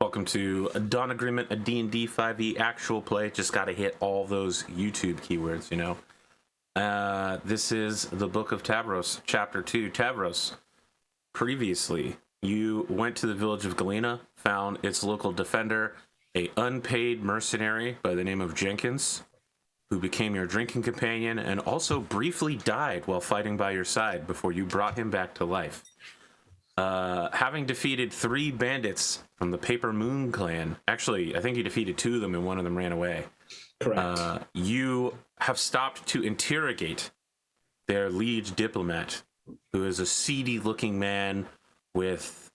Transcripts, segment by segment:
Welcome to a Dawn Agreement, a D&D5E actual play. Just got to hit all those YouTube keywords, you know. This is the Book of Tavros, Chapter 2. Tavros, previously, you went to the village of Galena, found its local defender, a unpaid mercenary by the name of Jenkins, who became your drinking companion and also briefly died while fighting by your side before you brought him back to life. Having defeated 3 bandits from the Paper Moon clan, actually, I think you defeated 2 of them and one of them ran away. Correct. You have stopped to interrogate their lead diplomat, who is a seedy-looking man with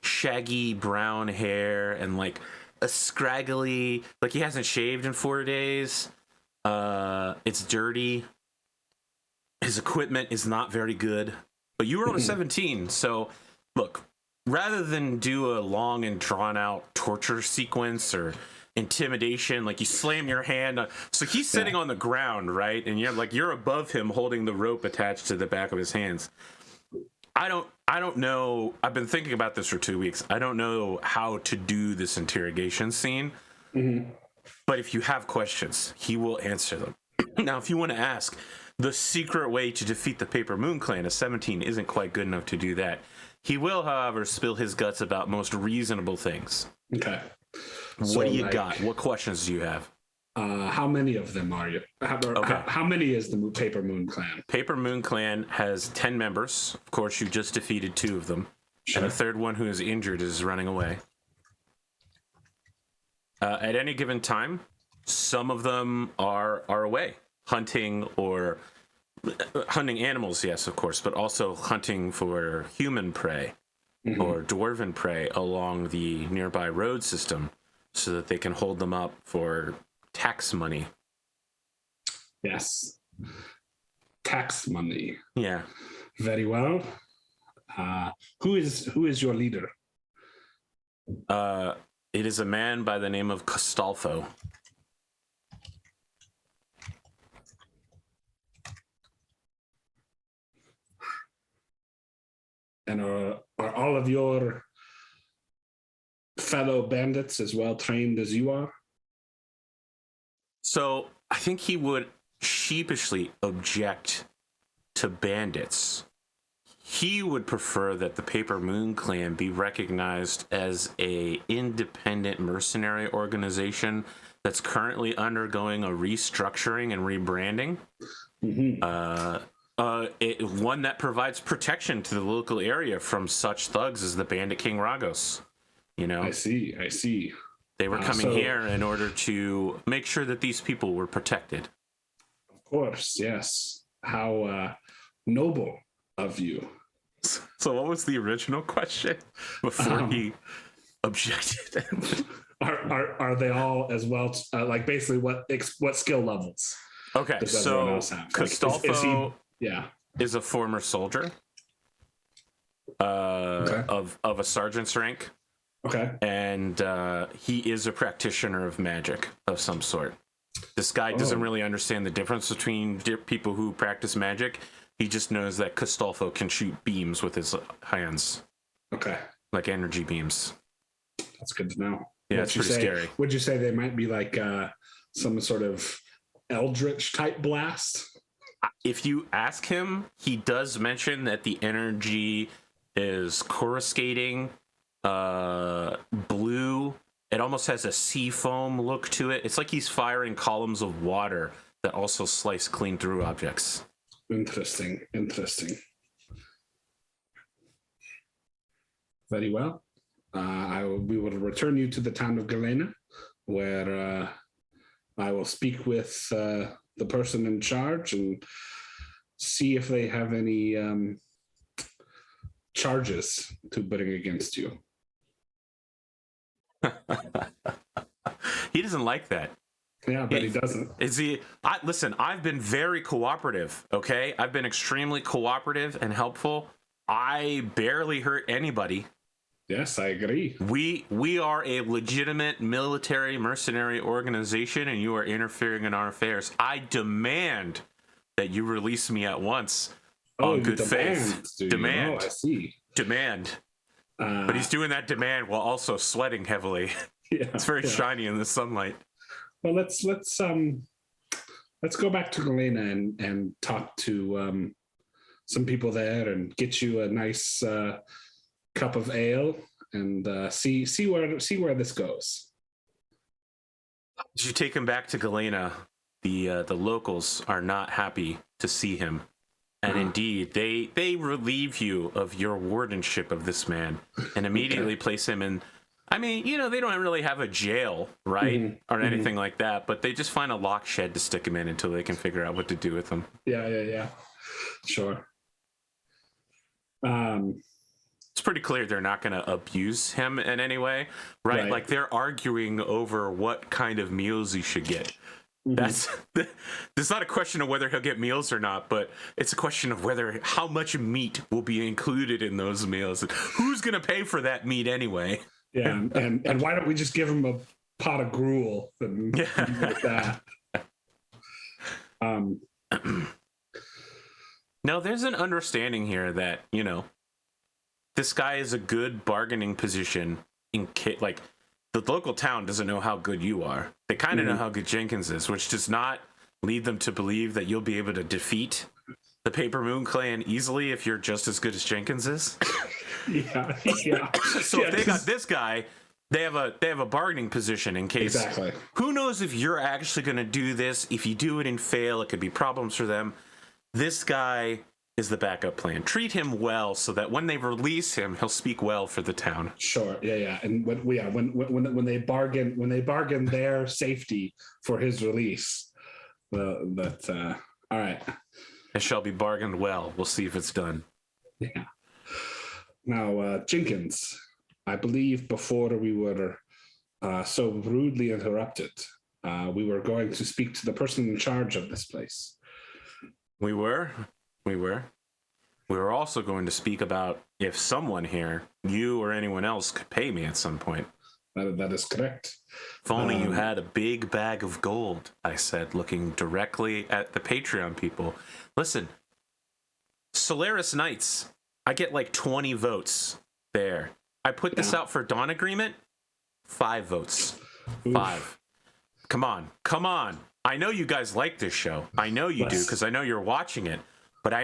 shaggy brown hair and like a scraggly, like he hasn't shaved in 4 days. It's dirty. His equipment is not very good. But you rolled a 17, so look, rather than do a long and drawn-out torture sequence or intimidation, like you slam your hand on, so he's sitting on the ground, right? And you're above him holding the rope attached to the back of his hands. I don't know. I've been thinking about this for 2 weeks. I don't know how to do this interrogation scene. Mm-hmm. But if you have questions, he will answer them. Now, if you want to ask the secret way to defeat the Paper Moon clan, a 17 isn't quite good enough to do that. He will, however, spill his guts about most reasonable things. Okay. What do you got? What questions do you have? How many of them are you? How many is the Paper Moon clan? Paper Moon clan has 10 members. Of course, you just defeated 2 of them. Sure. And the third one who is injured is running away. At any given time, some of them are away. Hunting animals, yes, of course, but also hunting for human prey or dwarven prey along the nearby road system so that they can hold them up for tax money. Yes. Tax money. Yeah. Very well. Who is your leader? It is a man by the name of Costolfo. And are all of your fellow bandits as well trained as you are? So I think he would sheepishly object to bandits. He would prefer that the Paper Moon clan be recognized as an independent mercenary organization that's currently undergoing a restructuring and rebranding. Mm-hmm. One that provides protection to the local area from such thugs as the Bandit King Ragos. You know, I see. They were coming here in order to make sure that these people were protected. Of course, yes. How noble of you. So, what was the original question before he objected? Are they all as well? Like basically, what skill levels? Okay, so Costolfo. Yeah, is a former soldier of a sergeant's rank. Okay. And he is a practitioner of magic of some sort. This guy doesn't really understand the difference between people who practice magic. He just knows that Costolfo can shoot beams with his hands. Okay. Like energy beams. That's good to know. Yeah, it's pretty scary. Would you say they might be like some sort of eldritch type blast? If you ask him, he does mention that the energy is coruscating, blue. It almost has a sea foam look to it. It's like he's firing columns of water that also slice clean through objects. Interesting. Very well. We will return you to the town of Galena, where I will speak with the person in charge and see if they have any charges to bring against you. He doesn't like that. Yeah, but he doesn't. Listen, I've been very cooperative, okay? I've been extremely cooperative and helpful. I barely hurt anybody. Yes, I agree. We are a legitimate military mercenary organization, and you are interfering in our affairs. I demand that you release me at once on good faith. Demand. Oh, I see. Demand. But he's doing that demand while also sweating heavily. Yeah, It's very shiny in the sunlight. Well, let's go back to Galena and talk to some people there and get you a nice cup of ale and see where this goes. As you take him back to Galena, the locals are not happy to see him. And indeed, they relieve you of your wardenship of this man and immediately place him in. I mean, they don't really have a jail, right? Or anything like that, but they just find a lock shed to stick him in until they can figure out what to do with him. Yeah. Sure. It's pretty clear they're not going to abuse him in any way, right? Like they're arguing over what kind of meals he should get. There's not a question of whether he'll get meals or not, but it's a question of how much meat will be included in those meals and who's going to pay for that meat anyway. Yeah, and why don't we just give him a pot of gruel and like that? No, there's an understanding here that this guy is a good bargaining position like. The local town doesn't know how good you are. They kind of know how good Jenkins is, which does not lead them to believe that you'll be able to defeat the Paper Moon Clan easily if you're just as good as Jenkins is. Yeah. So if they got this guy, they have a bargaining position in case. Exactly. Who knows if you're actually going to do this? If you do it and fail, it could be problems for them. This guy is the backup plan. Treat him well so that when they release him, he'll speak well for the town. Sure. Yeah. And when they bargain their safety for his release, all right. It shall be bargained well. We'll see if it's done. Yeah. Now, Jenkins, I believe before we were so rudely interrupted, we were going to speak to the person in charge of this place. We were. We were also going to speak about if someone here, you or anyone else, could pay me at some point. That is correct. If only you had a big bag of gold, I said, looking directly at the Patreon people. Listen, Solaris Knights, I get like 20 votes there. I put this out for Dawn Agreement, 5 votes. 5. Come on. I know you guys like this show. I know you do, because I know you're watching it. But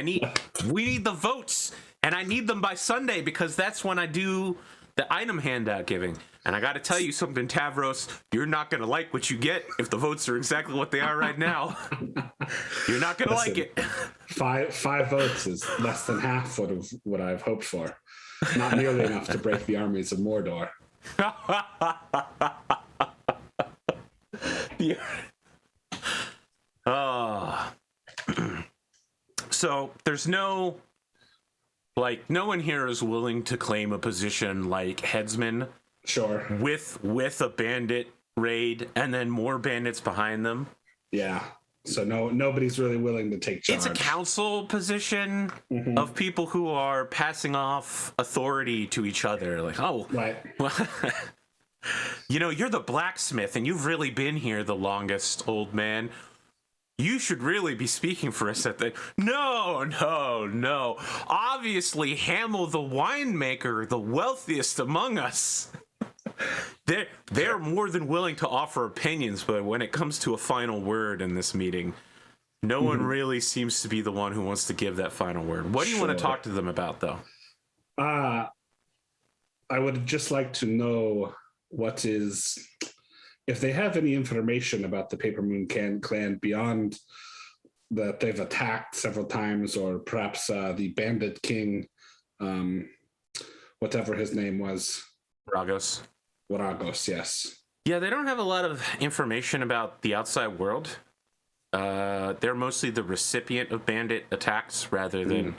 we need the votes, and I need them by Sunday because that's when I do the item handout giving. And I got to tell you something, Tavros, you're not going to like what you get if the votes are exactly what they are right now. You're not going to like it. 5 votes is less than half what I've hoped for. Not nearly enough to break the armies of Mordor. So there's no one here is willing to claim a position like headsman. Sure. With a bandit raid and then more bandits behind them. Yeah. So nobody's really willing to take charge. It's a council position of people who are passing off authority to each other. Like, right. Well, you're the blacksmith and you've really been here the longest, old man. You should really be speaking for us at the... No. Obviously, Hamill the winemaker, the wealthiest among us. They're more than willing to offer opinions, but when it comes to a final word in this meeting, no one really seems to be the one who wants to give that final word. What do you want to talk to them about, though? I would just like to know if they have any information about the Paper Moon Clan beyond that they've attacked several times, or perhaps the Bandit King, whatever his name was. Waragos, yes. Yeah, they don't have a lot of information about the outside world. They're mostly the recipient of bandit attacks rather than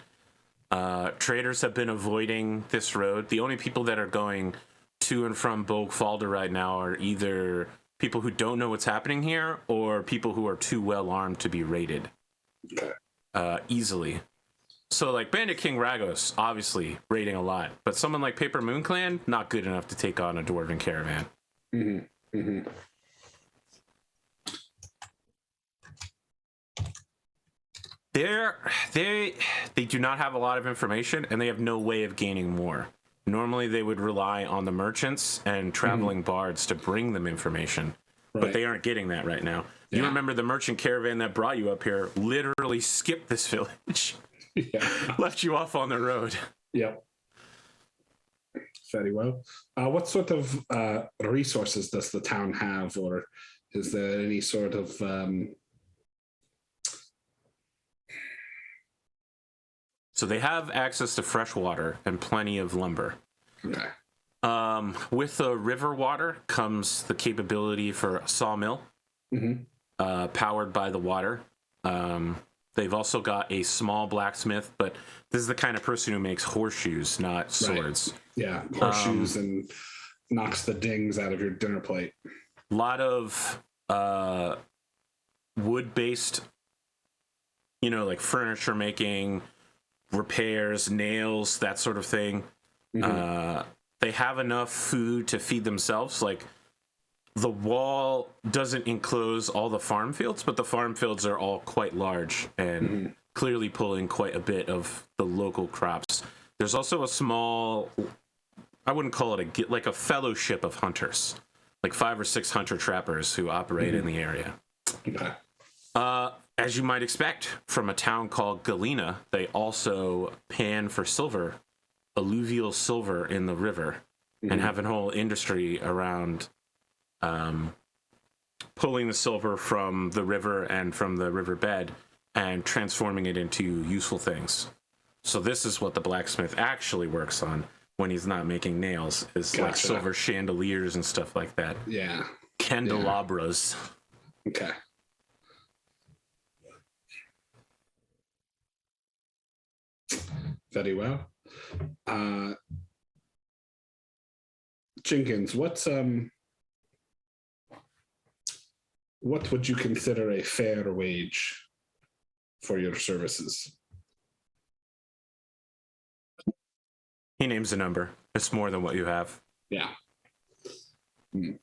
traders have been avoiding this road. The only people that are going to and from Bogfalder right now are either people who don't know what's happening here or people who are too well armed to be raided easily. So like Bandit King Ragos, obviously raiding a lot, but someone like Paper Moon Clan, not good enough to take on a dwarven caravan. They do not have a lot of information, and they have no way of gaining more. Normally, they would rely on the merchants and traveling bards to bring them information, but they aren't getting that right now. Yeah. You remember the merchant caravan that brought you up here literally skipped this village, left you off on the road. Yep. Very well. What sort of resources does the town have, or is there any sort of So they have access to fresh water and plenty of lumber. Okay. With the river water comes the capability for a sawmill, powered by the water. They've also got a small blacksmith, but this is the kind of person who makes horseshoes, not swords. Right. Yeah, horseshoes and knocks the dings out of your dinner plate. A lot of wood-based, like furniture making, repairs, nails, that sort of thing. They have enough food to feed themselves. Like, the wall doesn't enclose all the farm fields, but the farm fields are all quite large and clearly pulling quite a bit of the local crops. There's also a small, I wouldn't call it like a fellowship of hunters, like 5 or 6 hunter trappers who operate in the area. Okay. As you might expect from a town called Galena, they also pan for silver, alluvial silver in the river, and have a whole industry around pulling the silver from the river and from the riverbed and transforming it into useful things. So this is what the blacksmith actually works on when he's not making nails, is like silver chandeliers and stuff like that. Yeah. Candelabras. Yeah. Okay. Very well. Jenkins, what would you consider a fair wage for your services? He names a number. It's more than what you have. Yeah. I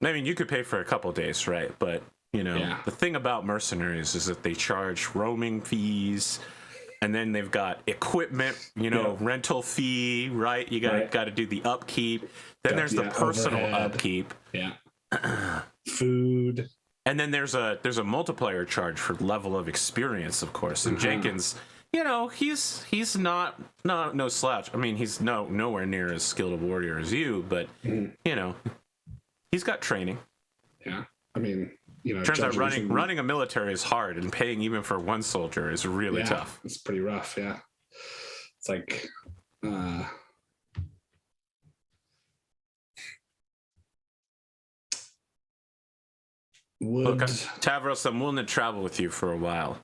mean, you could pay for a couple days, right? But, the thing about mercenaries is that they charge roaming fees, and then they've got equipment, rental fee, right? You got to do the upkeep. Then there's the personal upkeep. Yeah. Food. And then there's a multiplier charge for level of experience, of course. And Jenkins, he's not no slouch. I mean, he's nowhere near as skilled a warrior as you, but he's got training. Yeah. I mean, turns out running a military is hard, and paying even for one soldier is really tough. It's pretty rough. Yeah. It's like, Look, Tavros, I'm willing to travel with you for a while.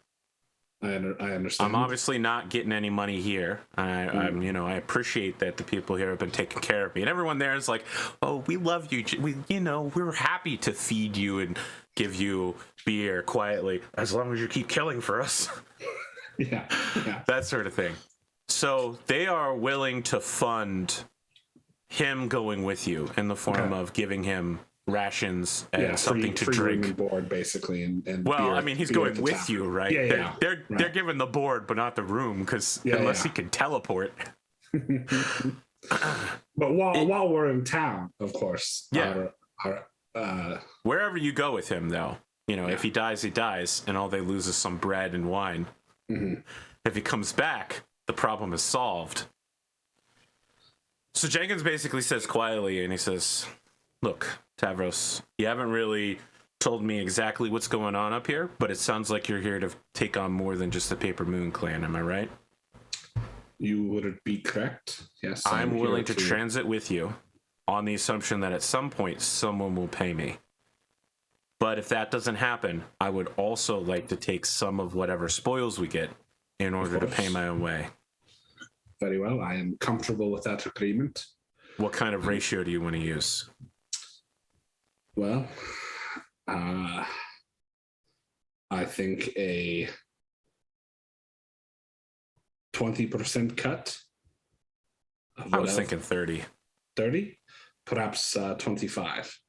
I understand. I'm obviously not getting any money here. I appreciate that the people here have been taking care of me, and everyone there is like, "Oh, we love you. We're happy to feed you and give you beer quietly, as long as you keep killing for us." Yeah. That sort of thing. So they are willing to fund him going with you in the form of giving him rations and something to drink. Room and board, basically, and well, beer, I mean, he's going with you, right? Yeah, they're given the board, but not the room, because unless he can teleport. But while we're in town, of course, wherever you go with him, though, if he dies, he dies, and all they lose is some bread and wine. If he comes back, the problem is solved. So Jenkins basically says quietly, and he says, "Look, Tavros, you haven't really told me exactly what's going on up here, but it sounds like you're here to take on more than just the Paper Moon clan. Am I right?" You would be correct. Yes. I'm willing to transit with you on the assumption that at some point someone will pay me. But if that doesn't happen, I would also like to take some of whatever spoils we get in order to pay my own way. Very well. I am comfortable with that agreement. What kind of ratio do you want to use? Well, I think a 20% cut. I was thinking 30. 30? Perhaps 25.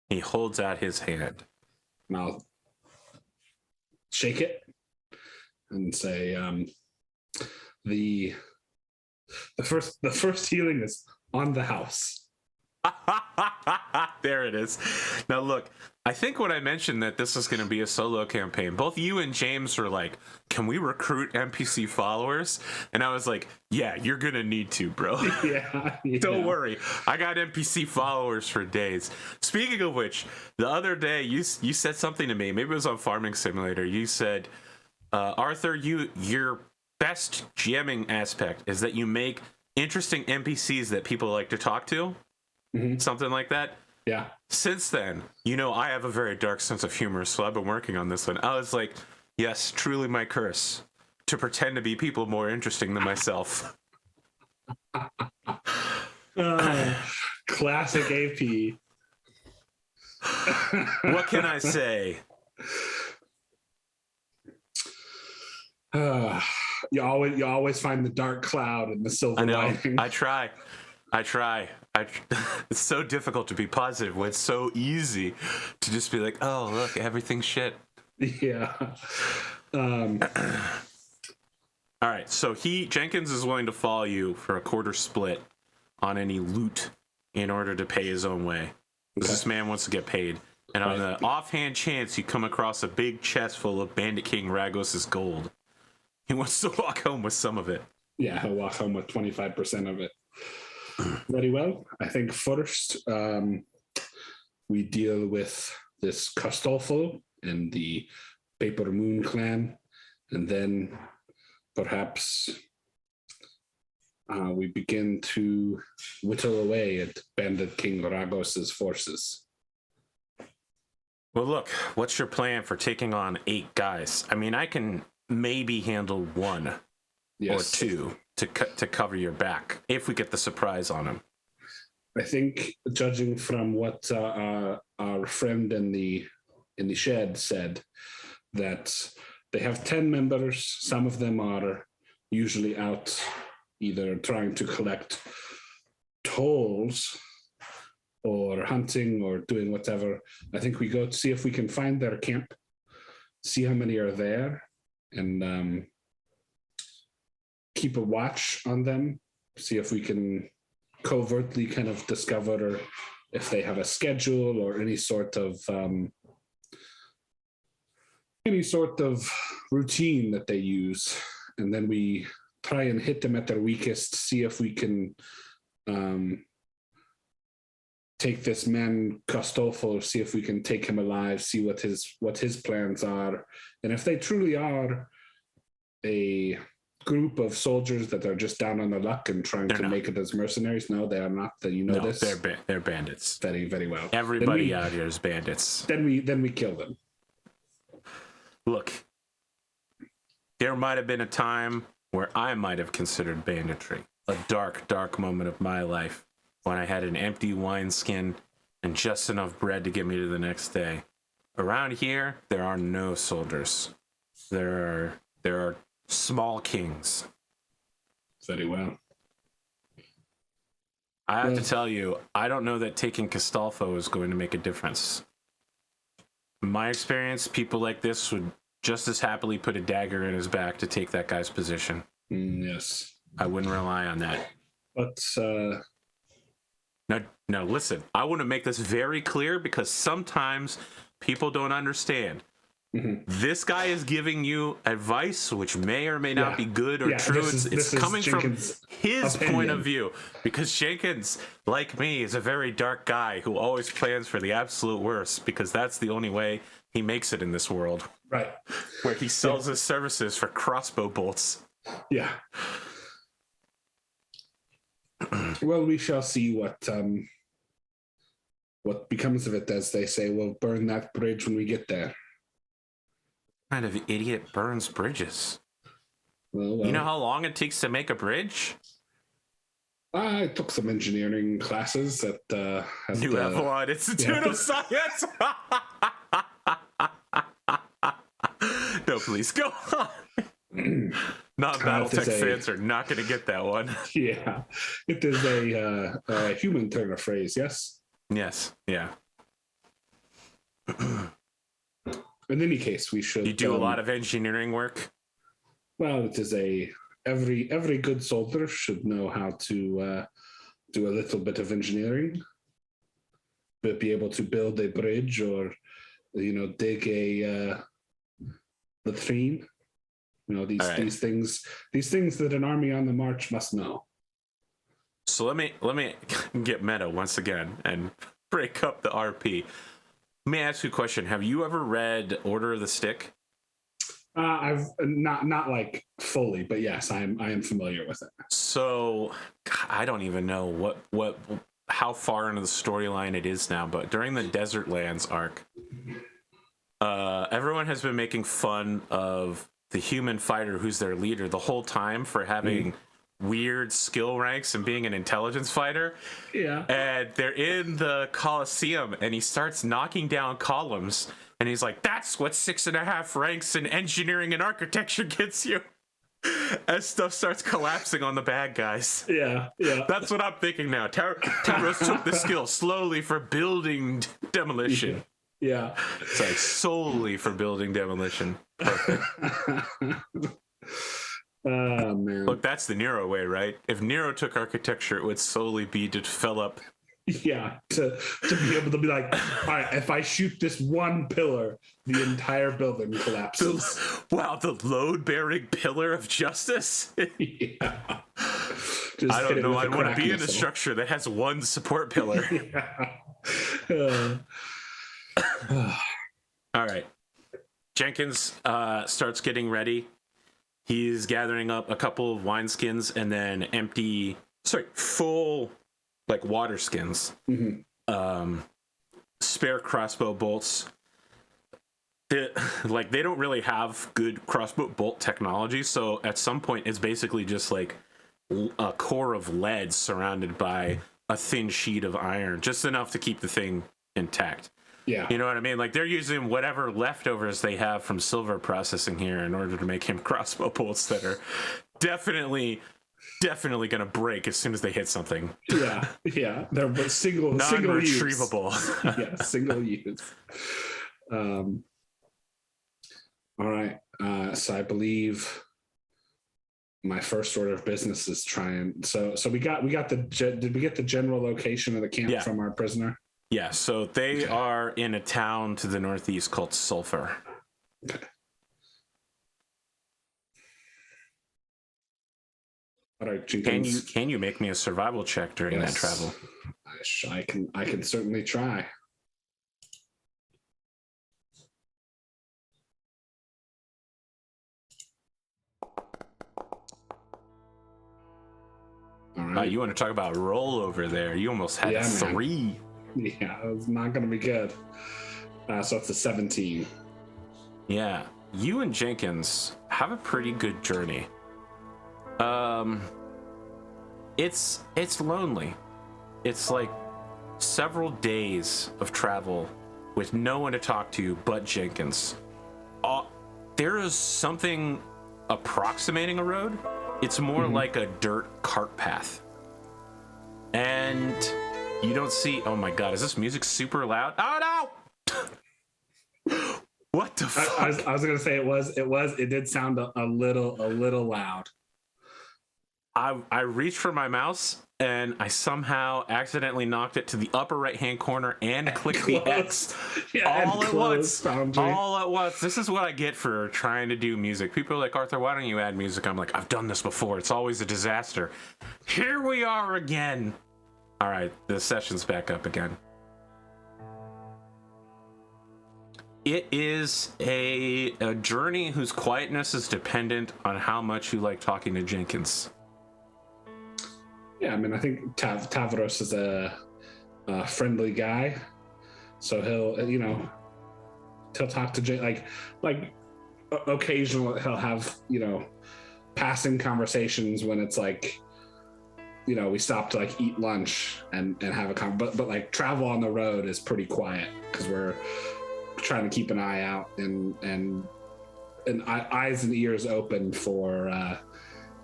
He holds out his hand. And I'll shake it and say, the The first healing is on the house. There it is. Now look, I think when I mentioned that this was going to be a solo campaign, both you and James were like, "Can we recruit NPC followers?" And I was like, "Yeah, you're going to need to, bro." Yeah. Don't worry, I got NPC followers for days. Speaking of which, the other day you said something to me. Maybe it was on Farming Simulator. You said, "Arthur, your best GMing aspect is that you make interesting NPCs that people like to talk to." Mm-hmm. Something like that. Yeah. Since then, I have a very dark sense of humor, so I've been working on this one. I was like, yes, truly my curse, to pretend to be people more interesting than myself. Classic AP. What can I say? You always find the dark cloud and the silver lining. I try. It's so difficult to be positive when it's so easy to just be like, oh, look, everything's shit. Yeah. All right. So Jenkins is willing to follow you for a quarter split on any loot in order to pay his own way. Okay. This man wants to get paid. And on the offhand chance you come across a big chest full of Bandit King Ragos' gold, he wants to walk home with some of it. Yeah, he'll walk home with 25% of it. Very well. I think first we deal with this Costolfo and the Paper Moon clan, and then perhaps we begin to whittle away at Bandit King Ragos' forces. Well, look, what's your plan for taking on 8 guys? I mean, I can maybe handle 1 or 2 to cover your back if we get the surprise on him. I think, judging from what our friend in the shed said, that they have 10 members. Some of them are usually out either trying to collect tolls or hunting or doing whatever. I think we go to see if we can find their camp, see how many are there, and keep a watch on them, see if we can covertly kind of discover if they have a schedule or any sort of routine that they use. And then we try and hit them at their weakest, see if we can take this man Costolfo, see if we can take him alive, see what his plans are. And if they truly are a group of soldiers that are just down on their luck and trying to make it as mercenaries, no, they are not. Then this. They're bandits. Very, very well. Everybody out here is bandits. Then we kill them. Look, there might have been a time where I might have considered banditry a dark, dark moment of my life when I had an empty wineskin and just enough bread to get me to the next day. Around here, there are no soldiers. There are small kings. Very well. I have to tell you, I don't know that taking Costolfo is going to make a difference. In my experience, people like this would just as happily put a dagger in his back to take that guy's position. Yes. I wouldn't rely on that. But No, listen, I want to make this very clear because sometimes people don't understand. Mm-hmm. This guy is giving you advice which may or may not be good or true. It's coming from his point of view, because Jenkins, like me, is a very dark guy who always plans for the absolute worst because that's the only way he makes it in this world. Right. Where he sells his services for crossbow bolts. Yeah. Well, we shall see what becomes of it, as they say. We'll burn that bridge when we get there. What kind of idiot burns bridges? Well, you know how long it takes to make a bridge? I took some engineering classes at New Avalon Institute of Science. No, please go on. Not Battletech fans are not going to get that one. Yeah, it is a human turn of phrase. Yes. Yes. Yeah. In any case, we should. You do a lot of engineering work. Well, it is a every good soldier should know how to do a little bit of engineering, but be able to build a bridge or dig a latrine. These things that an army on the march must know. So let me get meta once again and break up the RP. Let me ask you a question. Have you ever read Order of the Stick? I've not like fully, but yes, I am familiar with it. So I don't even know how far into the storyline it is now, but during the Desert Lands arc, everyone has been making fun of the human fighter who's their leader the whole time for having weird skill ranks and being an intelligence fighter. Yeah. And they're in the Colosseum and he starts knocking down columns and he's like, that's what 6.5 ranks in engineering and architecture gets you. As stuff starts collapsing on the bad guys. Yeah. That's what I'm thinking now. Tavros took the skill slowly for building demolition. Yeah. It's like solely for building demolition. Perfect. Oh, man. Look, that's the Nero way, right? If Nero took architecture, it would solely be to develop. Yeah, to be able to be like, all right, if I shoot this one pillar, the entire building collapses. Wow, the load-bearing pillar of justice? Yeah. I don't know. I'd want to be in a structure that has one support pillar. All right. Jenkins starts getting ready. He's gathering up a couple of wineskins and then full like water skins. Spare crossbow bolts. They don't really have good crossbow bolt technology, so at some point it's basically just like a core of lead surrounded by a thin sheet of iron, just enough to keep the thing intact. Yeah. You know what I mean? Like they're using whatever leftovers they have from silver processing here in order to make him crossbow bolts that are definitely going to break as soon as they hit something. Yeah. They're single non-retrievable. Yeah, single use. All right. So I believe my first order of business is trying. So we got did we get the general location of the camp from our prisoner? Yeah, so they are in a town to the northeast called Sulphur. Okay. All right, Jenkins. Can you make me a survival check during that travel? I can certainly try. All right. You want to talk about rollover there? You almost had a 3. Man. Yeah, it's not going to be good. So it's a 17. Yeah, you and Jenkins have a pretty good journey. It's lonely. It's like several days of travel with no one to talk to but Jenkins. There is something approximating a road. It's more like a dirt cart path. And you don't see. Oh my God! Is this music super loud? Oh no! What the fuck? I was gonna say it did sound a little loud. I reached for my mouse and I somehow accidentally knocked it to the upper right hand corner and clicked the X all at once. All at once. This is what I get for trying to do music. People are like, Arthur, why don't you add music? I'm like, I've done this before. It's always a disaster. Here we are again. All right, the session's back up again. It is a journey whose quietness is dependent on how much you like talking to Jenkins. Yeah, I mean, I think Tavros is a friendly guy, so he'll talk to Jay like occasionally he'll have passing conversations when it's like we stop to like eat lunch and have a but like travel on the road is pretty quiet because we're trying to keep an eye out and eyes and ears open for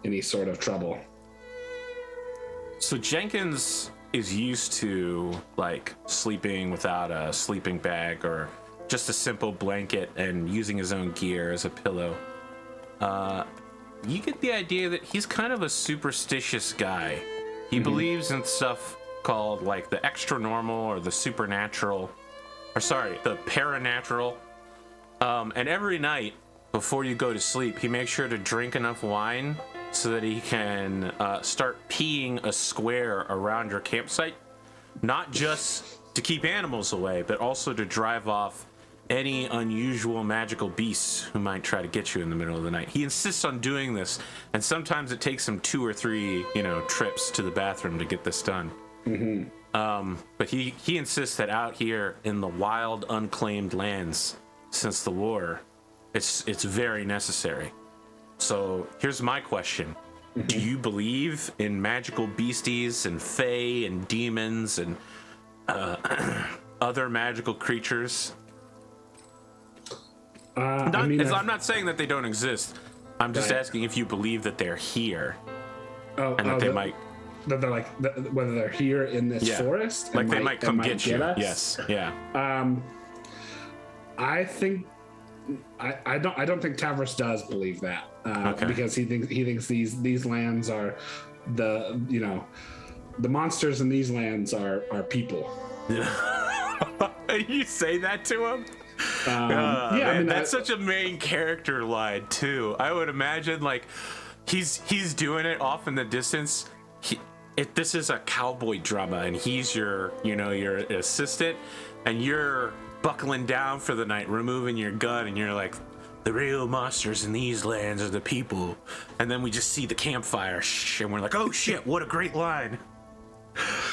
any sort of trouble. So Jenkins is used to like sleeping without a sleeping bag or just a simple blanket and using his own gear as a pillow. you get the idea that he's kind of a superstitious guy. He believes in stuff called like the extra normal or the supernatural, or sorry, the paranatural. And every night before you go to sleep, he makes sure to drink enough wine so that he can start peeing a square around your campsite, not just to keep animals away, but also to drive off any unusual magical beasts who might try to get you in the middle of the night. He insists on doing this, and sometimes it takes him 2 or 3, trips to the bathroom to get this done. But he insists that out here in the wild, unclaimed lands since the war, it's very necessary. So here's my question. Do you believe in magical beasties and fae and demons and other magical creatures? I'm not saying that they don't exist. I'm just asking if you believe that they're here. That they might... That they're like, whether they're here in this forest. Like they might come get you. Us. Yes, yeah. I think... I don't think Tavros does believe that. Because he thinks these lands are the monsters in these lands are people. You say that to him? That's such a main character line too. I would imagine like he's doing it off in the distance. This is a cowboy drama, and he's your assistant, and you're buckling down for the night, removing your gun, and you're like, the real monsters in these lands are the people. And then we just see the campfire, and we're like, oh shit, what a great line.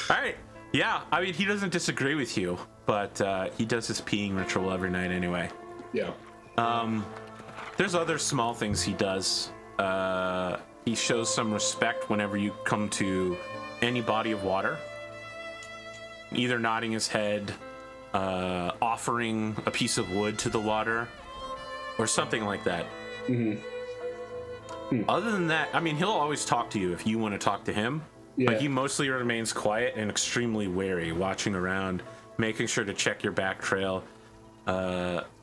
All right. Yeah, I mean, he doesn't disagree with you, but he does his peeing ritual every night anyway. Yeah. There's other small things he does. He shows some respect whenever you come to any body of water, either nodding his head, offering a piece of wood to the water, or something like that. Other than that, I mean, he'll always talk to you if you want to talk to him. Yeah. But he mostly remains quiet and extremely wary, watching around, making sure to check your back trail.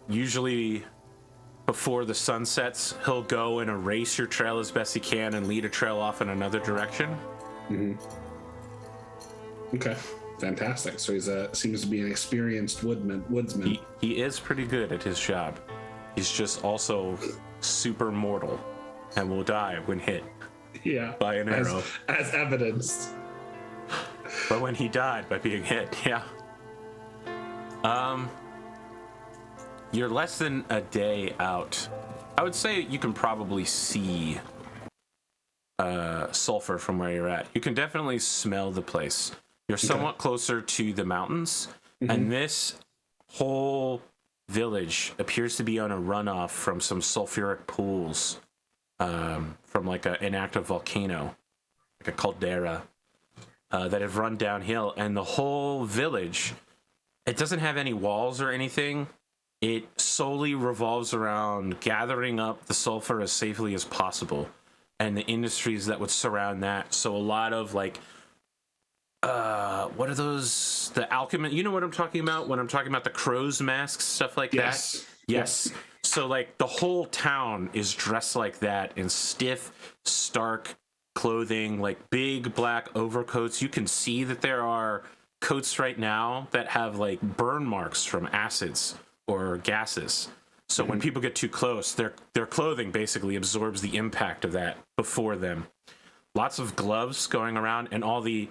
Usually before the sun sets, he'll go and erase your trail as best he can and lead a trail off in another direction. Okay, fantastic. So he seems to be an experienced woodsman. He is pretty good at his job. He's just also super mortal and will die when hit. Yeah, by an arrow, as evidenced. But when he died by being hit, yeah. You're less than a day out. I would say you can probably see sulfur from where you're at. You can definitely smell the place. You're somewhat closer to the mountains, and this whole village appears to be on a runoff from some sulfuric pools. From like an active volcano, like a caldera, that have run downhill, and the whole village, it doesn't have any walls or anything. It solely revolves around gathering up the sulfur as safely as possible, and the industries that would surround that. So a lot of like, what are those? The alchemy. You know what I'm talking about when I'm talking about the crow's masks, stuff like that. Yes. So, like, the whole town is dressed like that in stiff, stark clothing, like big black overcoats. You can see that there are coats right now that have, like, burn marks from acids or gases. So when people get too close, their clothing basically absorbs the impact of that before them. Lots of gloves going around, and all the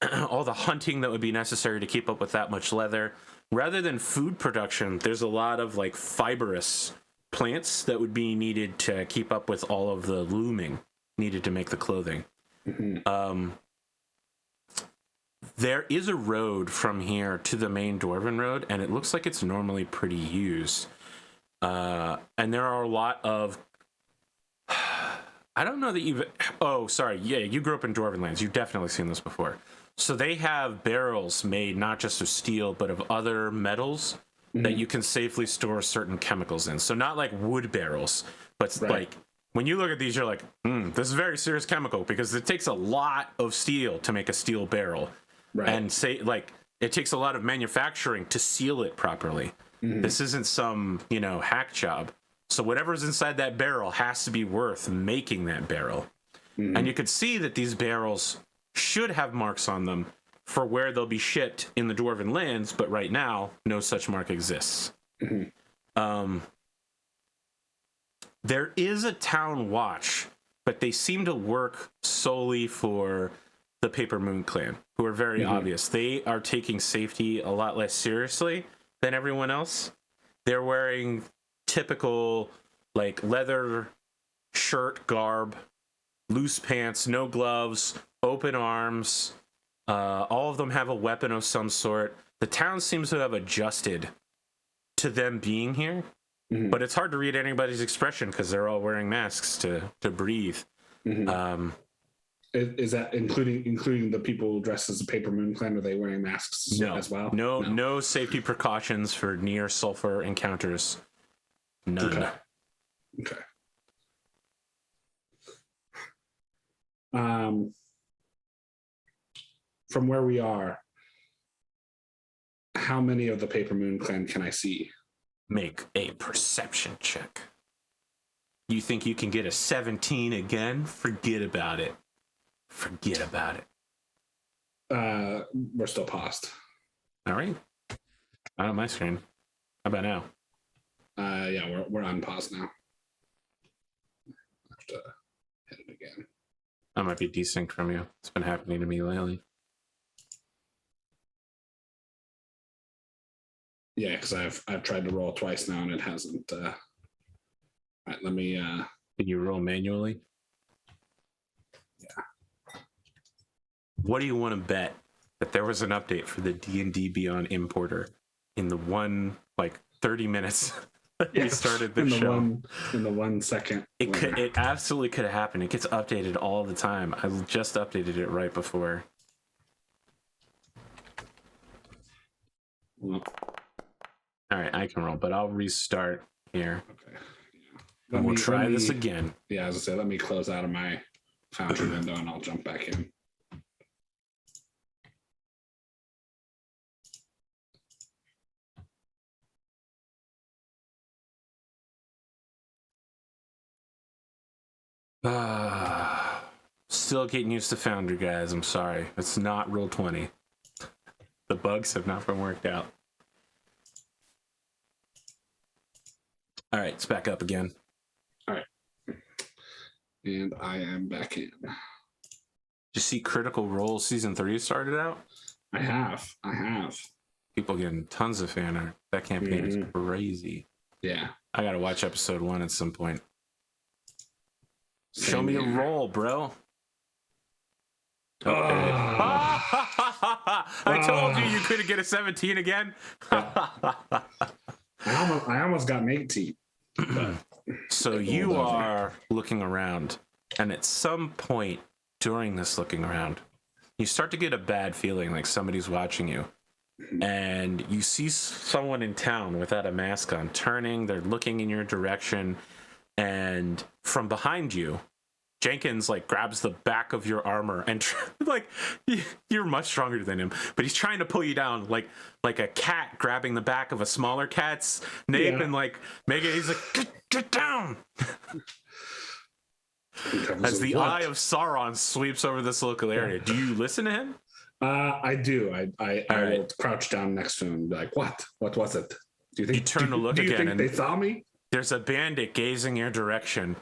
hunting that would be necessary to keep up with that much leather. Rather than food production, there's a lot of like fibrous plants that would be needed to keep up with all of the looming needed to make the clothing. There is a road from here to the main Dwarven road, and it looks like it's normally pretty used. And there are a lot of... I don't know that you've... Oh, sorry. Yeah, you grew up in Dwarven lands. You've definitely seen this before. So they have barrels made not just of steel, but of other metals that you can safely store certain chemicals in. So not like wood barrels, but like when you look at these, you're like, this is a very serious chemical because it takes a lot of steel to make a steel barrel. Right. And it takes a lot of manufacturing to seal it properly. This isn't some, hack job. So whatever's inside that barrel has to be worth making that barrel. And you could see that these barrels should have marks on them for where they'll be shipped in the Dwarven lands, but right now, no such mark exists. There is a town watch, but they seem to work solely for the Paper Moon clan, who are very obvious. They are taking safety a lot less seriously than everyone else. They're wearing typical, like, leather shirt garb, loose pants, no gloves, open arms. All of them have a weapon of some sort. The town seems to have adjusted to them being here, but it's hard to read anybody's expression because they're all wearing masks to breathe. Is that including the people dressed as a Paper Moon clan? Are they wearing masks as well? No safety precautions for near sulfur encounters. None. Okay. From where we are, how many of the Paper Moon clan can I see? Make a perception check. You think you can get a 17 again? Forget about it. We're still paused. All right. Out of my screen. How about now? Yeah, we're on pause now. I have to hit it again. That might be desynced from you. It's been happening to me lately. Yeah, because I've tried to roll twice now and it hasn't. All right, let me. Can you roll manually? Yeah. What do you want to bet that there was an update for the D&D Beyond importer in the 30 minutes that we started the show? In the 1 second. It absolutely could have happened. It gets updated all the time. I just updated it right before. Well, all right, I can roll, but I'll restart here. Okay. Yeah. We'll try this again. Yeah, as I said, let me close out of my Foundry window and I'll jump back in. Still getting used to Foundry, guys. I'm sorry. It's not Roll20. The bugs have not been worked out. All right, it's back up again. All right. And I am back in. Did you see Critical Role Season 3 started out? I have. People getting tons of fan art. That campaign is crazy. Yeah. I gotta watch episode 1 at some point. Same Show me here. a roll, bro. Okay. I told you couldn't get a 17 again. I almost got an 18. So you are looking around, and at some point during this looking around, you start to get a bad feeling like somebody's watching you. And you see someone in town without a mask on turning, they're looking in your direction, and from behind you, Jenkins grabs the back of your armor and you're much stronger than him, but he's trying to pull you down like a cat grabbing the back of a smaller cat's nape, and he's like, get down. As the eye of Sauron sweeps over this local area, do you listen to him? I do. I will crouch down next to him and be like, what? What was it? Do you think you turn to look do you again? Think they saw me? There's a bandit gazing your direction,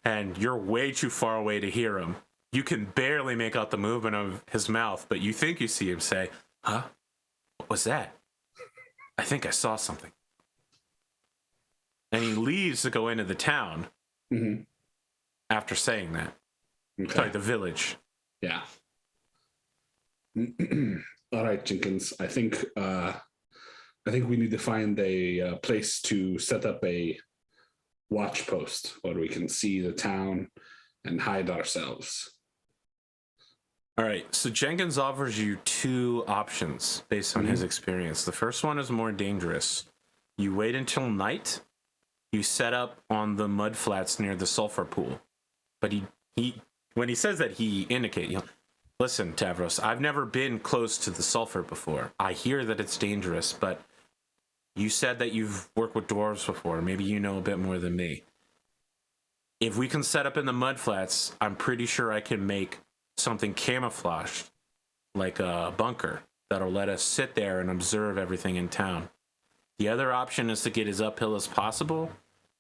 and you're way too far away to hear him. You can barely make out the movement of his mouth, but you think you see him say, huh? What was that? I think I saw something. And he leaves to go into the town after saying that. Okay. Sorry, the village. Yeah. All right, Jenkins. I think we need to find a place to set up a watch post where we can see the town and hide ourselves. All right, so Jenkins offers you 2 options based on his experience. The first one is more dangerous. You wait until night, you set up on the mud flats near the sulfur pool. But he when he says that, he indicates, listen, Tavros, I've never been close to the sulfur before. I hear that it's dangerous, but you said that you've worked with dwarves before. Maybe you know a bit more than me. If we can set up in the mudflats, I'm pretty sure I can make something camouflaged, like a bunker, that'll let us sit there and observe everything in town. The other option is to get as uphill as possible,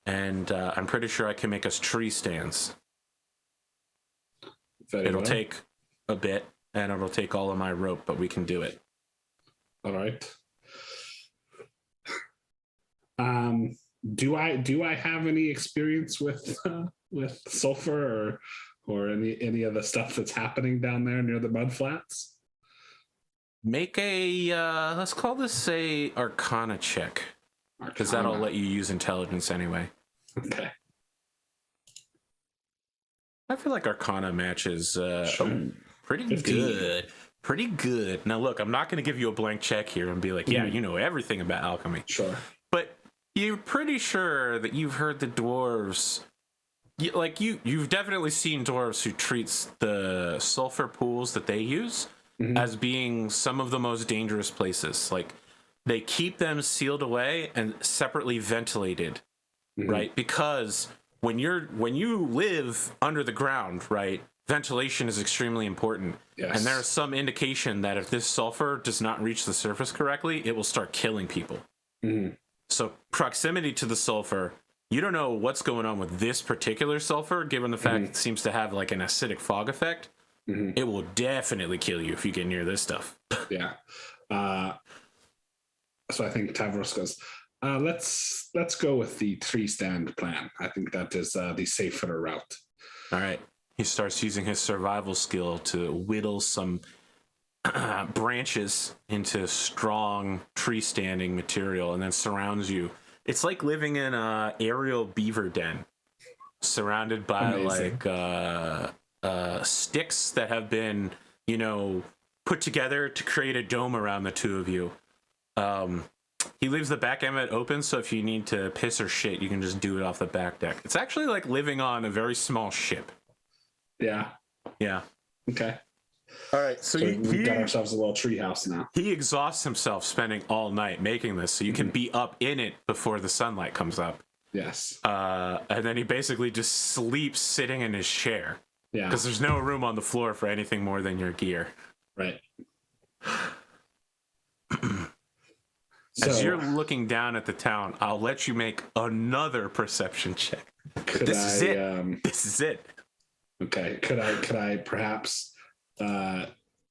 and I'm pretty sure I can make us tree stands. It'll take a bit, and it'll take all of my rope, but we can do it. All right. Do I have any experience with sulfur or any of the stuff that's happening down there near the mudflats? Make a let's call this a Arcana check, because that'll let you use intelligence anyway. Okay. I feel like Arcana matches Sure. Pretty 15. good. Pretty good. Now look, I'm not going to give you a blank check here and be like, yeah, you know everything about alchemy. Sure. But you're pretty sure that you've heard the dwarves. You've definitely seen dwarves who treats the sulfur pools that they use as being some of the most dangerous places. Like, they keep them sealed away and separately ventilated, right? Because when you live under the ground, right, ventilation is extremely important. Yes. And there's some indication that if this sulfur does not reach the surface correctly, it will start killing people. So proximity to the sulfur, you don't know what's going on with this particular sulfur, given the fact it seems to have like an acidic fog effect. It will definitely kill you if you get near this stuff. Yeah. So I think Tavros goes, let's go with the tree stand plan. I think that is the safer route. All right. He starts using his survival skill to whittle some branches into strong tree standing material and then surrounds you. It's like living in a aerial beaver den surrounded by sticks that have been, put together to create a dome around the two of you. He leaves the back end of it open, so if you need to piss or shit, you can just do it off the back deck. It's actually like living on a very small ship. Yeah. Okay. All right, so we've got ourselves a little tree house now. He exhausts himself spending all night making this, so you can be up in it before the sunlight comes up. Yes. And then he basically just sleeps sitting in his chair. Yeah. Because there's no room on the floor for anything more than your gear. Right. As you're looking down at the town, I'll let you make another perception check. This is it. Okay. Could I perhaps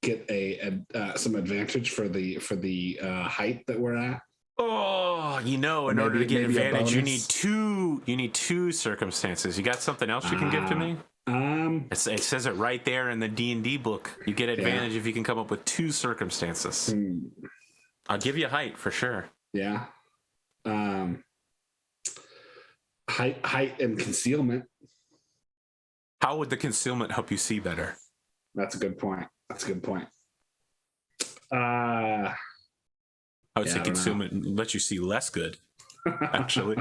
get some advantage for the height that we're at? Oh, in order to get advantage, you need two circumstances. You got something else you can give to me? It says it right there in the D&D book. You get advantage if you can come up with two circumstances. I'll give you height for sure. Yeah. Height and concealment. How would the concealment help you see better? That's a good point. I would say concealment lets you see less good, actually.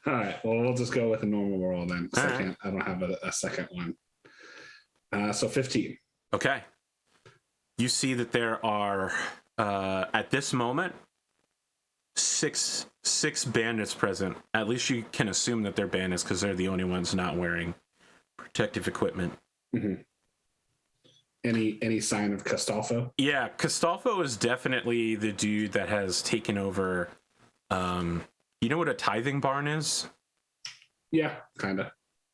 All right. Well, we'll just go with a normal roll then. I don't have a second one. So 15. Okay. You see that there are, at this moment, six bandits present. At least you can assume that they're bandits because they're the only ones not wearing protective equipment. Any sign of Castolfo? Yeah, Castolfo is definitely the dude that has taken over. You know what a tithing barn is? Yeah, kind of.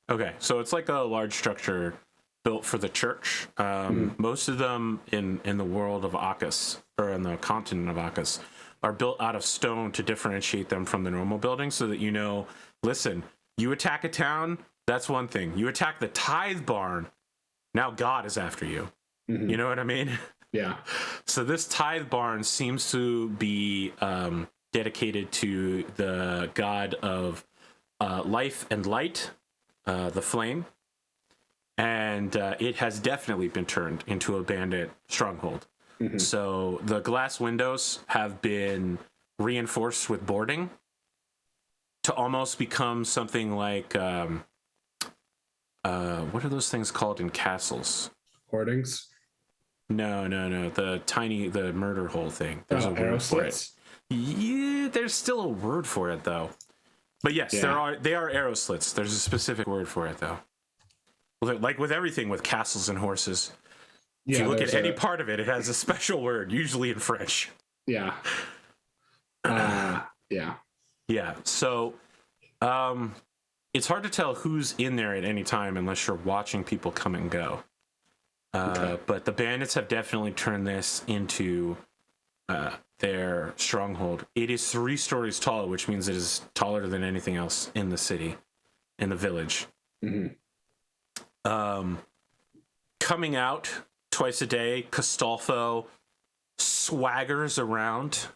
Okay, so it's like a large structure built for the church. Most of them in the world of Acas, or in the continent of Acas, are built out of stone to differentiate them from the normal buildings so that listen, you attack a town, that's one thing. You attack the tithe barn, now God is after you. You know what I mean? Yeah. So this tithe barn seems to be dedicated to the god of life and light, the flame. And it has definitely been turned into a bandit stronghold. So the glass windows have been reinforced with boarding to almost become something like what are those things called in castles? Hoardings? No. The murder hole thing. There's a word for it. Yeah, there's still a word for it though. But yes, they are arrow slits. There's a specific word for it though. Like with everything with castles and horses. If you look at any part of it, it has a special word, usually in French. Yeah. Yeah. Yeah. So it's hard to tell who's in there at any time unless you're watching people come and go. But the bandits have definitely turned this into their stronghold. It is 3 stories tall, which means it is taller than anything else in the city, in the village. Mm-hmm. Coming out twice a day, Castolfo swaggers around,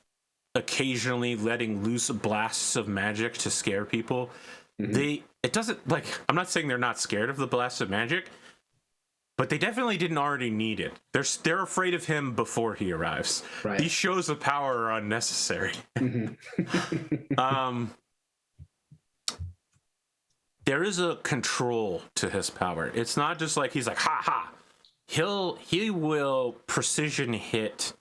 occasionally letting loose blasts of magic to scare people. Mm-hmm. It doesn't, like, I'm not saying they're not scared of the blasts of magic, but they definitely didn't already need it. They're afraid of him before he arrives. Right. These shows of power are unnecessary. Mm-hmm. There is a control to his power. It's not just like he's like, ha ha. He will precision hit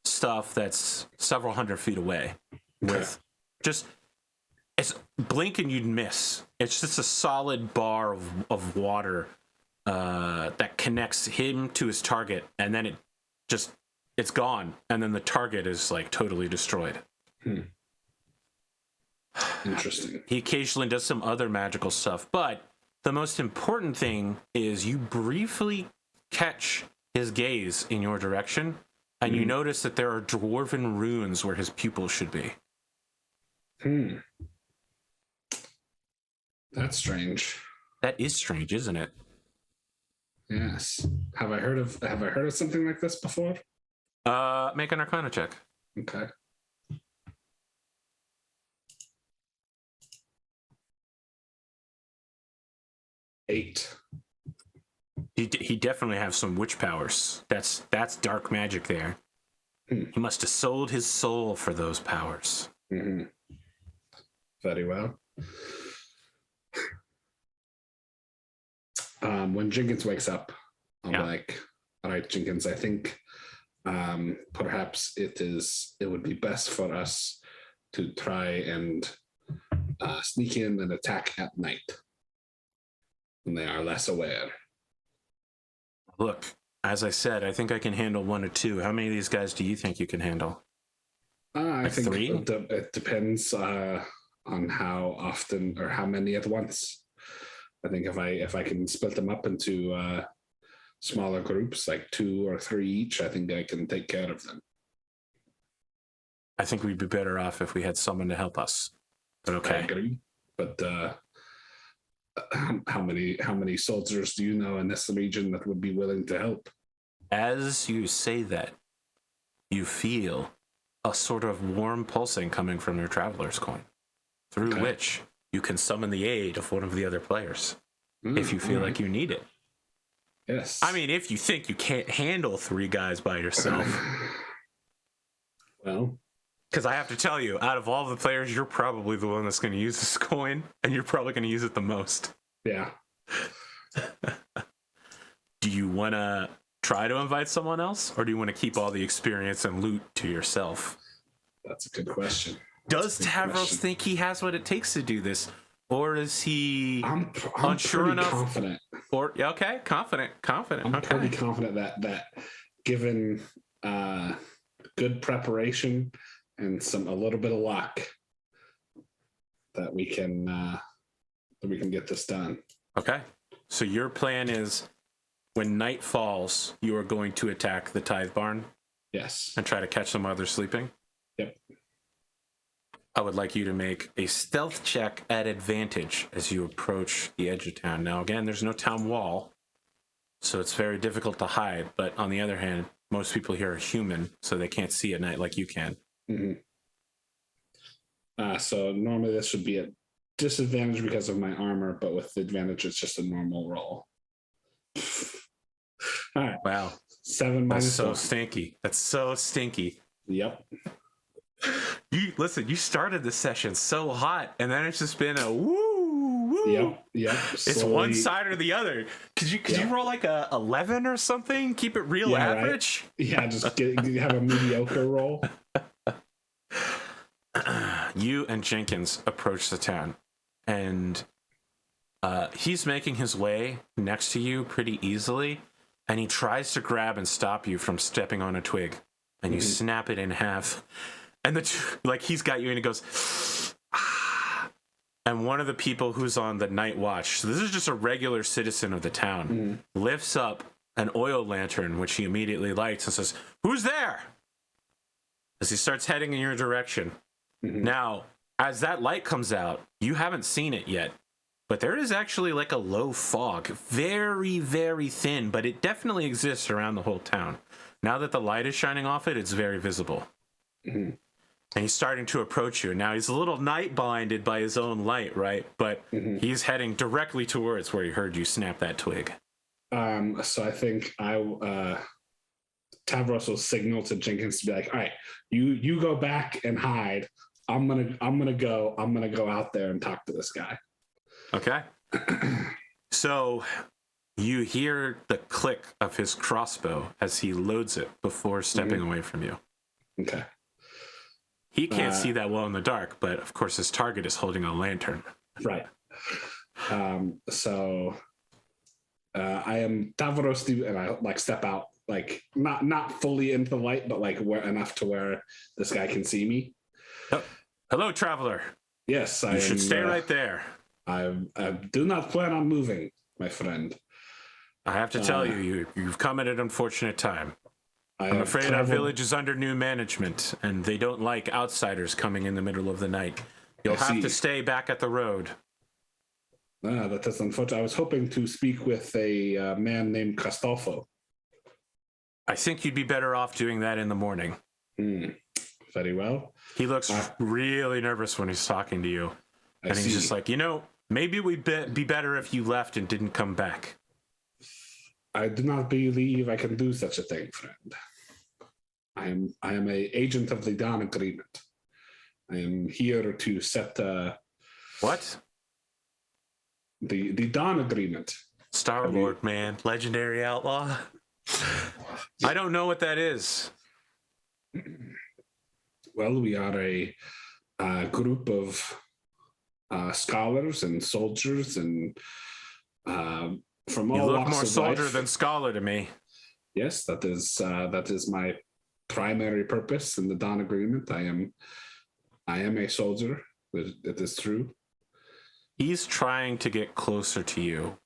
stuff that's several hundred feet away with just, it's blink and you'd miss. It's just a solid bar of water that connects him to his target, and then it's gone, and then the target is like totally destroyed. Interesting. He occasionally does some other magical stuff, but the most important thing is you briefly catch his gaze in your direction, and you notice that there are dwarven runes where his pupils should be. That's strange. That is strange, isn't it? Yes. Have I heard of something like this before? Make an Arcana check. Okay. Eight. He definitely has some witch powers. That's dark magic there. He must have sold his soul for those powers. Mm-hmm. Very well. When Jenkins wakes up, I'm like, all right, Jenkins, I think perhaps it would be best for us to try and sneak in and attack at night when they are less aware. Look, as I said, I think I can handle 1 or 2. How many of these guys do you think you can handle? I think 3? It depends on how often or how many at once. I think if I can split them up into smaller groups, like 2 or 3 each, I think I can take care of them. I think we'd be better off if we had someone to help us. But okay. I agree. But how many soldiers do you know in this region that would be willing to help? As you say that, you feel a sort of warm pulsing coming from your traveler's coin, through which you can summon the aid of one of the other players if you feel like you need it. Yes. I mean, if you think you can't handle 3 guys by yourself. Well, because I have to tell you, out of all the players, you're probably the one that's going to use this coin, and you're probably going to use it the most. Yeah. Do you want to try to invite someone else, or do you want to keep all the experience and loot to yourself? That's a good question. Does Tavros think he has what it takes to do this, or is he I'm unsure enough? Confident. Or confident. I'm pretty confident that given good preparation and a little bit of luck, that we can get this done. Okay. So your plan is, when night falls, you are going to attack the tithe barn? Yes. And try to catch some others sleeping? Yep. I would like you to make a stealth check at advantage as you approach the edge of town. Now, again, there's no town wall, so it's very difficult to hide. But on the other hand, most people here are human, so they can't see at night like you can. Mm-hmm. So normally this would be a disadvantage because of my armor, but with the advantage, it's just a normal roll. All right. Wow. 7 minus That's so 1. stinky. That's so stinky. Yep. You started this session so hot, and then it's just been a woo. Yep. It's one side or the other. Could you roll like a 11 or something? Keep it real average. Right? Yeah, just have a mediocre roll. you and Jenkins approach the town, and he's making his way next to you pretty easily, and he tries to grab and stop you from stepping on a twig, and you snap it in half, and he's got you, and he goes, ah. And one of the people who's on the night watch, so this is just a regular citizen of the town, lifts up an oil lantern, which he immediately lights and says, "Who's there?" As he starts heading in your direction. Now, as that light comes out, you haven't seen it yet, but there is actually like a low fog, very, very thin, but it definitely exists around the whole town. Now that the light is shining off it, it's very visible. And he's starting to approach you. Now, he's a little night blinded by his own light, right? But he's heading directly towards where he heard you snap that twig. So I think Tavros will signal to Jenkins to be like, "All right, you go back and hide. I'm gonna go out there and talk to this guy." Okay. So you hear the click of his crossbow as he loads it before stepping away from you. Okay. He can't see that well in the dark, but of course his target is holding a lantern. Right. So I am Tavros, and I like step out, like not fully into the light, but like where enough to where this guy can see me. Oh. Hello, traveler. Yes, you should stay right there. I do not plan on moving, my friend. I have to tell you've come at an unfortunate time. I'm afraid our village is under new management, and they don't like outsiders coming in the middle of the night. You'll have to stay back at the road. That is unfortunate. I was hoping to speak with a man named Castolfo. I think you'd be better off doing that in the morning. Very well. He looks really nervous when he's talking to you. And he's just like, maybe we'd be better if you left and didn't come back. I do not believe I can do such a thing, friend. I am a agent of the Dawn Agreement. I am here to set what? The Dawn Agreement. Star-Lord, man. Legendary outlaw. I don't know what that is. Well, we are a group of scholars and soldiers, and from all walks of life. You look more soldier than scholar to me. Yes, that is my primary purpose in the Dawn Agreement. I am a soldier. That is true. He's trying to get closer to you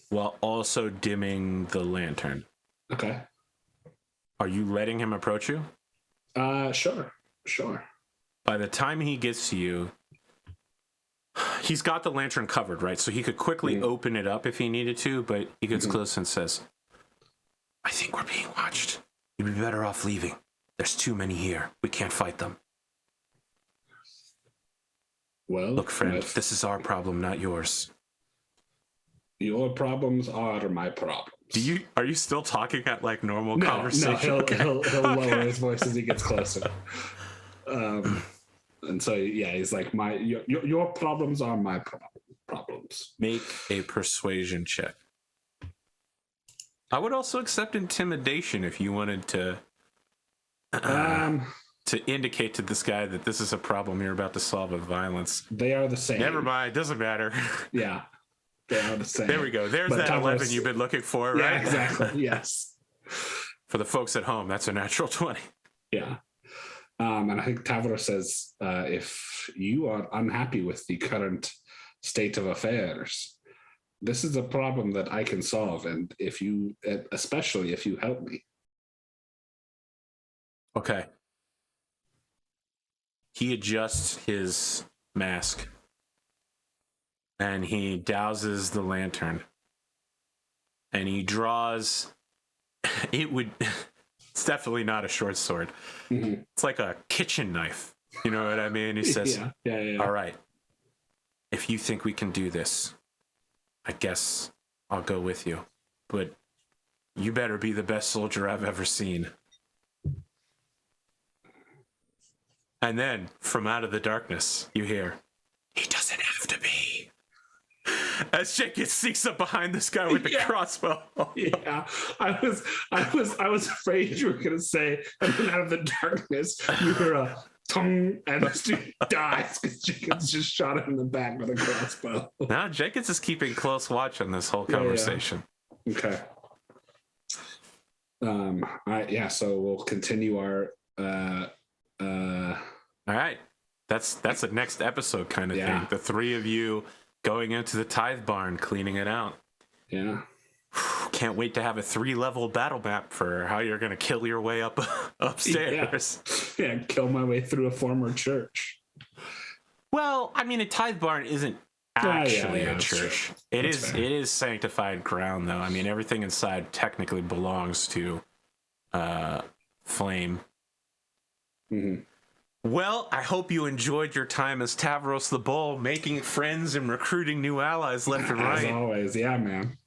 while also dimming the lantern. Okay. Are you letting him approach you? Sure. By the time he gets to you, he's got the lantern covered, right? So he could quickly open it up if he needed to, but he gets close and says, "I think we're being watched. You'd be better off leaving. There's too many here. We can't fight them." Well, look, friend, this is our problem, not yours. Your problems are my problems. Are you still talking at like normal conversation? No, he'll lower his voice as he gets closer. And so he's like, your problems are my problems. Make a persuasion check. I would also accept intimidation if you wanted to indicate to this guy that this is a problem you're about to solve with violence. They are the same. Never mind, doesn't matter. Yeah, they are the same. There we go. There's that Tavros, 11 you've been looking for, right? Yeah, exactly. Yes. For the folks at home, that's a natural 20. Yeah. And I think Tavros says, if you are unhappy with the current state of affairs, this is a problem that I can solve, and especially if you help me. Okay. He adjusts his mask and he douses the lantern and he draws. It's definitely not a short sword. It's like a kitchen knife. You know what I mean? He says, yeah. All right, if you think we can do this, I guess I'll go with you. But you better be the best soldier I've ever seen. And then, from out of the darkness, you hear, "He doesn't have to be." As Jenkins sneaks up behind this guy with the crossbow. Yeah, I was afraid you were gonna say, and then out of the darkness, you hear a tongue, and the student dies because Jenkins just shot him in the back with a crossbow. Now Jenkins is keeping close watch on this whole conversation. Okay. All right, yeah, so we'll continue our all right. That's the next episode kind of thing. The three of you going into the tithe barn, cleaning it out. Yeah. Can't wait to have a 3-level battle map for how you're going to kill your way up upstairs. Yeah, kill my way through a former church. Well, I mean, a tithe barn isn't actually a church. It is sanctified ground, though. I mean, everything inside technically belongs to Flame. Mm-hmm. Well, I hope you enjoyed your time as Tavros the Bull, making friends and recruiting new allies left and right. As always, yeah, man.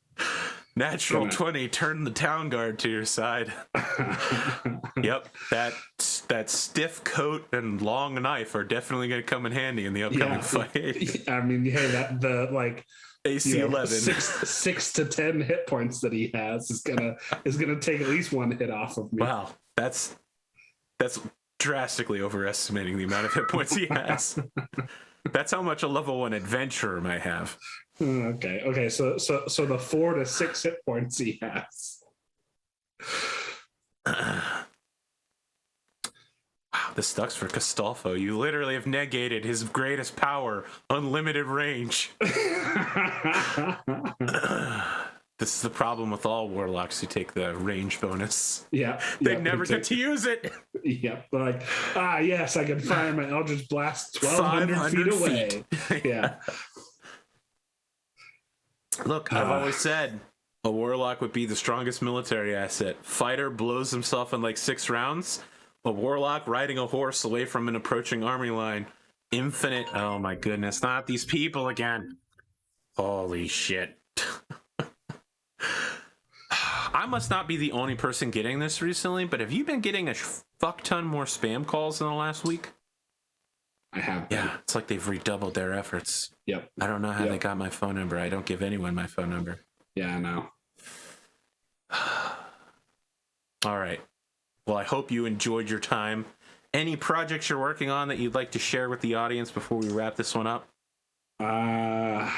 Natural 20, turn the town guard to your side. Yep, that stiff coat and long knife are definitely going to come in handy in the upcoming fight. I mean, hey, AC 11, 6 to 10 hit points that he has is gonna take at least one hit off of me. Wow, that's drastically overestimating the amount of hit points he has. That's how much a level 1 adventurer might have. Okay. So the 4 to 6 hit points he has. Wow, this sucks for Castolfo. You literally have negated his greatest power, unlimited range. This is the problem with all warlocks who take the range bonus. Yeah. They never get to use it. Yeah. Like, yes, I can fire my Eldritch Blast 1,200 feet away. Yeah. Look, I've always said a warlock would be the strongest military asset. Fighter blows himself in like 6 rounds. A warlock riding a horse away from an approaching army line. Infinite. Oh my goodness, not these people again. Holy shit. I must not be the only person getting this recently, but have you been getting a fuck ton more spam calls in the last week? I have. Yeah, it's like they've redoubled their efforts. Yep. I don't know how they got my phone number. I don't give anyone my phone number. Yeah, I know. All right. Well, I hope you enjoyed your time. Any projects you're working on that you'd like to share with the audience before we wrap this one up? I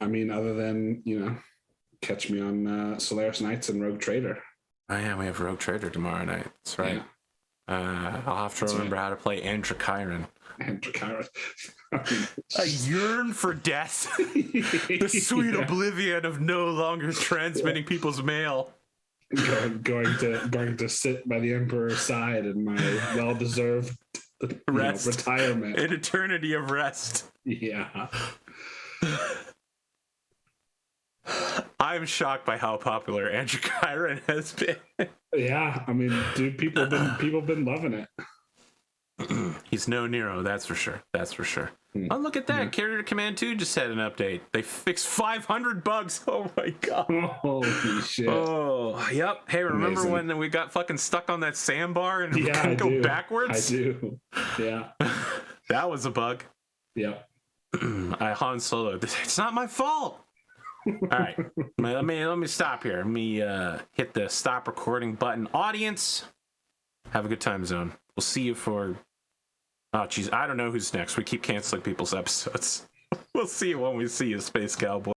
mean, other than, catch me on Solaris Knights and Rogue Trader. Oh, yeah, we have Rogue Trader tomorrow night. That's right. Yeah. I'll have to remember how to play Andra I yearn for death. The sweet oblivion of no longer transmitting people's mail. Going to sit by the Emperor's side in my well-deserved retirement. An eternity of rest. Yeah. I'm shocked by how popular Andrew Kyron has been. Yeah, I mean, dude, people have been loving it. He's no Nero, that's for sure. Oh, look at that. Yeah. Carrier Command 2 just had an update. They fixed 500 bugs. Oh my god. Holy shit. Oh, yep. Hey, remember when we got fucking stuck on that sandbar and couldn't go backwards? I do. Yeah. That was a bug. Yep. I Han Soloed. It's not my fault. All right. Let me stop here. Let me hit the stop recording button. Audience, have a good time zone. We'll see you for... Oh, geez, I don't know who's next. We keep canceling people's episodes. We'll see you when we see you, Space Cowboy.